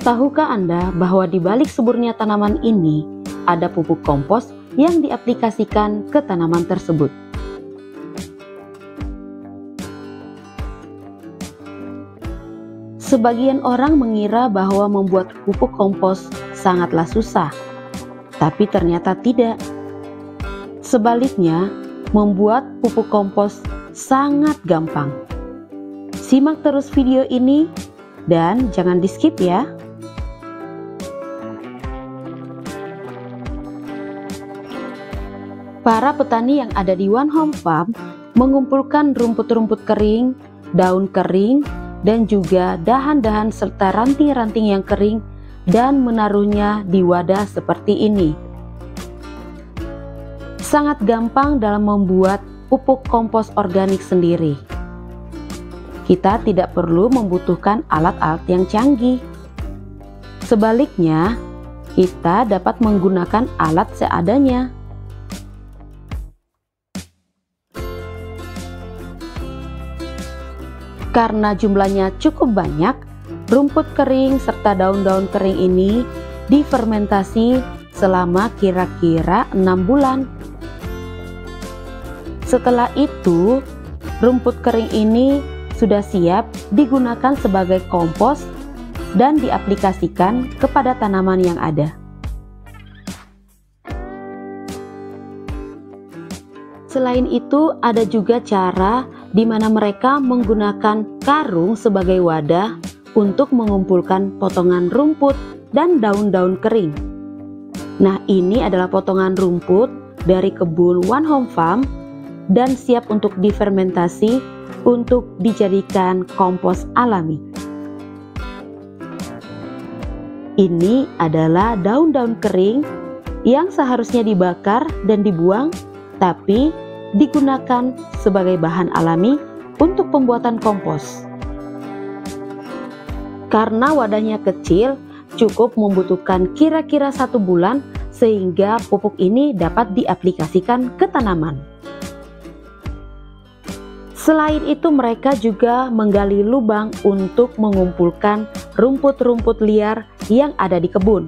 Tahukah Anda bahwa di balik suburnya tanaman ini ada pupuk kompos yang diaplikasikan ke tanaman tersebut? Sebagian orang mengira bahwa membuat pupuk kompos sangatlah susah, tapi ternyata tidak. Sebaliknya, membuat pupuk kompos sangat gampang. Simak terus video ini dan jangan di-skip ya. Para petani yang ada di One Home Farm mengumpulkan rumput-rumput kering, daun kering, dan juga dahan-dahan serta ranting-ranting yang kering dan menaruhnya di wadah seperti ini. Sangat gampang dalam membuat pupuk kompos organik sendiri. Kita tidak perlu membutuhkan alat-alat yang canggih. Sebaliknya, kita dapat menggunakan alat seadanya. Karena jumlahnya cukup banyak, rumput kering serta daun-daun kering ini difermentasi selama kira-kira 6 bulan. Setelah itu, rumput kering ini sudah siap digunakan sebagai kompos dan diaplikasikan kepada tanaman yang ada. Selain itu, ada juga cara di mana mereka menggunakan karung sebagai wadah untuk mengumpulkan potongan rumput dan daun-daun kering. Nah, ini adalah potongan rumput dari kebun One Home Farm dan siap untuk difermentasi untuk dijadikan kompos alami. Ini adalah daun-daun kering yang seharusnya dibakar dan dibuang, tapi digunakan sebagai bahan alami untuk pembuatan kompos. Karena wadahnya kecil, cukup membutuhkan kira-kira 1 bulan sehingga pupuk ini dapat diaplikasikan ke tanaman. Selain itu, mereka juga menggali lubang untuk mengumpulkan rumput-rumput liar yang ada di kebun.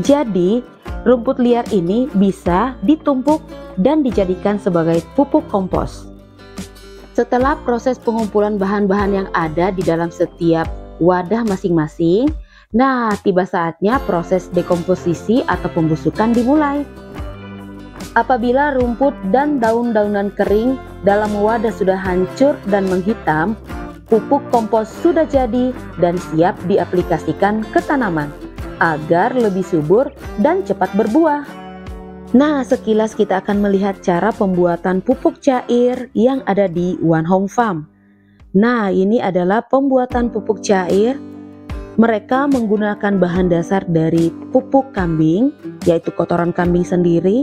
Jadi, rumput liar ini bisa ditumpuk dan dijadikan sebagai pupuk kompos. Setelah proses pengumpulan bahan-bahan yang ada di dalam setiap wadah masing-masing, nah tiba saatnya proses dekomposisi atau pembusukan dimulai. Apabila rumput dan daun-daunan kering dalam wadah sudah hancur dan menghitam, pupuk kompos sudah jadi dan siap diaplikasikan ke tanaman agar lebih subur dan cepat berbuah. Nah, sekilas kita akan melihat cara pembuatan pupuk cair yang ada di One Home Farm. Nah, ini adalah pembuatan pupuk cair. Mereka menggunakan bahan dasar dari pupuk kambing, yaitu kotoran kambing sendiri,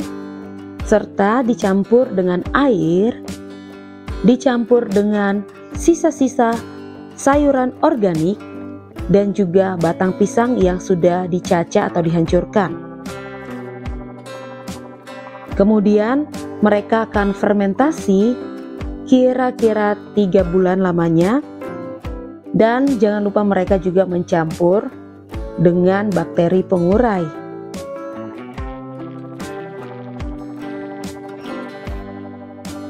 serta dicampur dengan air, dicampur dengan sisa-sisa sayuran organik, dan juga batang pisang yang sudah dicacah atau dihancurkan. Kemudian mereka akan fermentasi kira-kira 3 bulan lamanya, dan jangan lupa mereka juga mencampur dengan bakteri pengurai.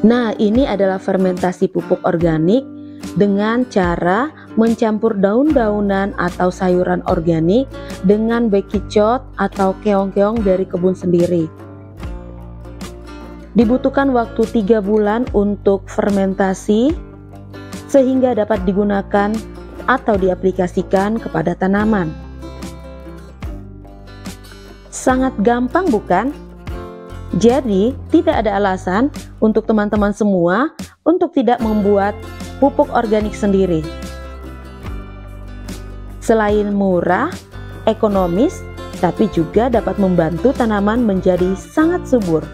Nah, ini adalah fermentasi pupuk organik dengan cara mencampur daun-daunan atau sayuran organik dengan bekicot atau keong-keong dari kebun sendiri. Dibutuhkan waktu 3 bulan untuk fermentasi sehingga dapat digunakan atau diaplikasikan kepada tanaman. Sangat gampang bukan? Jadi tidak ada alasan untuk teman-teman semua untuk tidak membuat pupuk organik sendiri. Selain murah, ekonomis, tapi juga dapat membantu tanaman menjadi sangat subur.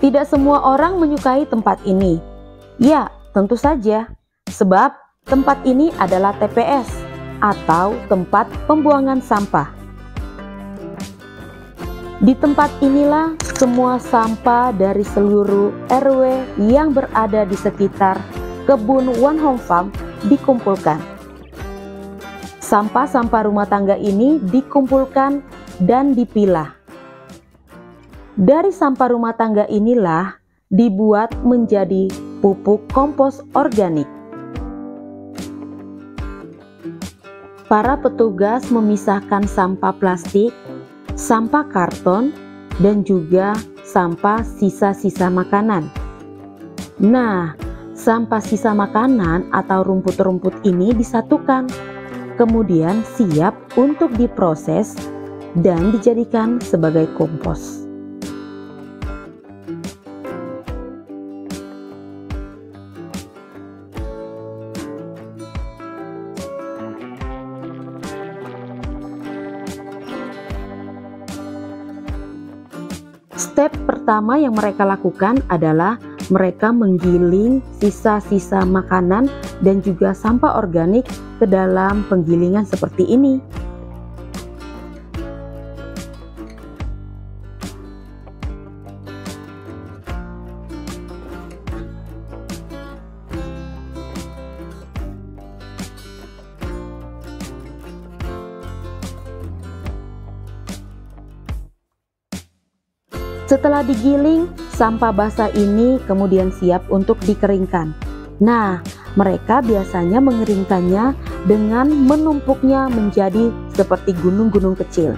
Tidak semua orang menyukai tempat ini. Ya, tentu saja, sebab tempat ini adalah TPS atau tempat pembuangan sampah. Di tempat inilah semua sampah dari seluruh RW yang berada di sekitar kebun One Home Farm dikumpulkan. Sampah-sampah rumah tangga ini dikumpulkan dan dipilah. Dari sampah rumah tangga inilah dibuat menjadi pupuk kompos organik. Para petugas memisahkan sampah plastik, sampah karton, dan juga sampah sisa-sisa makanan. Nah, sampah sisa makanan atau rumput-rumput ini disatukan, kemudian siap untuk diproses dan dijadikan sebagai kompos. Step pertama yang mereka lakukan adalah mereka menggiling sisa-sisa makanan dan juga sampah organik ke dalam penggilingan seperti ini. Setelah digiling, sampah basah ini kemudian siap untuk dikeringkan. Nah, mereka biasanya mengeringkannya dengan menumpuknya menjadi seperti gunung-gunung kecil.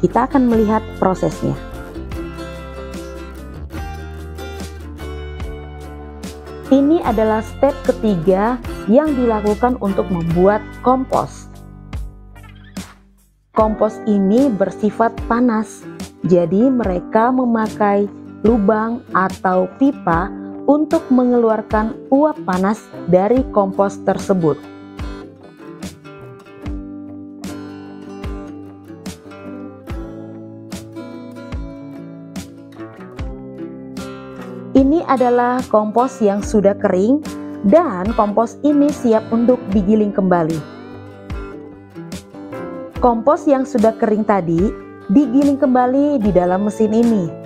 Kita akan melihat prosesnya. Ini adalah step ketiga yang dilakukan untuk membuat kompos. Kompos ini bersifat panas. Jadi mereka memakai lubang atau pipa untuk mengeluarkan uap panas dari kompos tersebut. Ini adalah kompos yang sudah kering dan kompos ini siap untuk digiling kembali. Kompos yang sudah kering tadi digiling kembali di dalam mesin ini.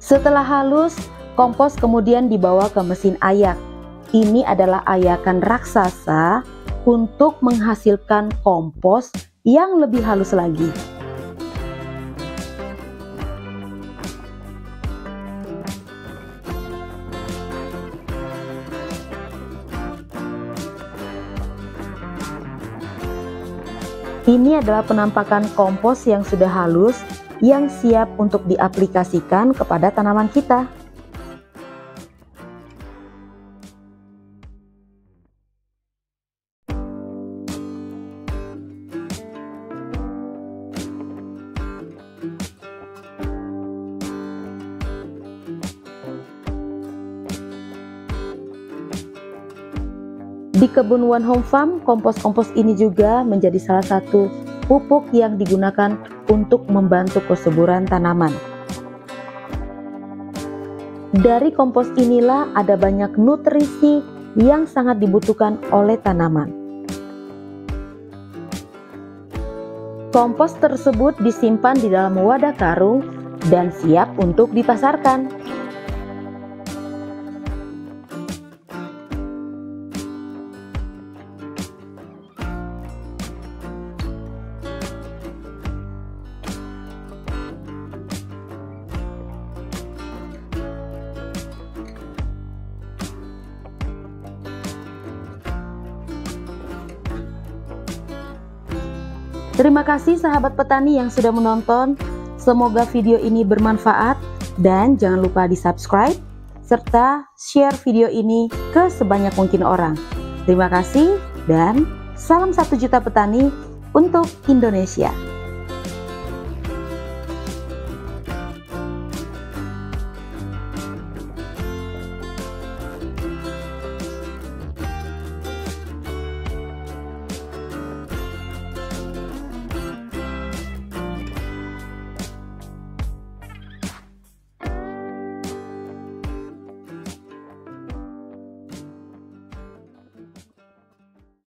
Setelah halus, kompos kemudian dibawa ke mesin ayak. Ini adalah ayakan raksasa untuk menghasilkan kompos yang lebih halus lagi. Ini adalah penampakan kompos yang sudah halus, yang siap untuk diaplikasikan kepada tanaman kita. Di kebun One Home Farm, kompos-kompos ini juga menjadi salah satu pupuk yang digunakan untuk membantu kesuburan tanaman. Dari kompos inilah ada banyak nutrisi yang sangat dibutuhkan oleh tanaman. Kompos tersebut disimpan di dalam wadah karung dan siap untuk dipasarkan. Terima kasih sahabat petani yang sudah menonton. Semoga video ini bermanfaat dan jangan lupa di subscribe, serta share video ini ke sebanyak mungkin orang. Terima kasih dan salam 1 juta petani untuk Indonesia.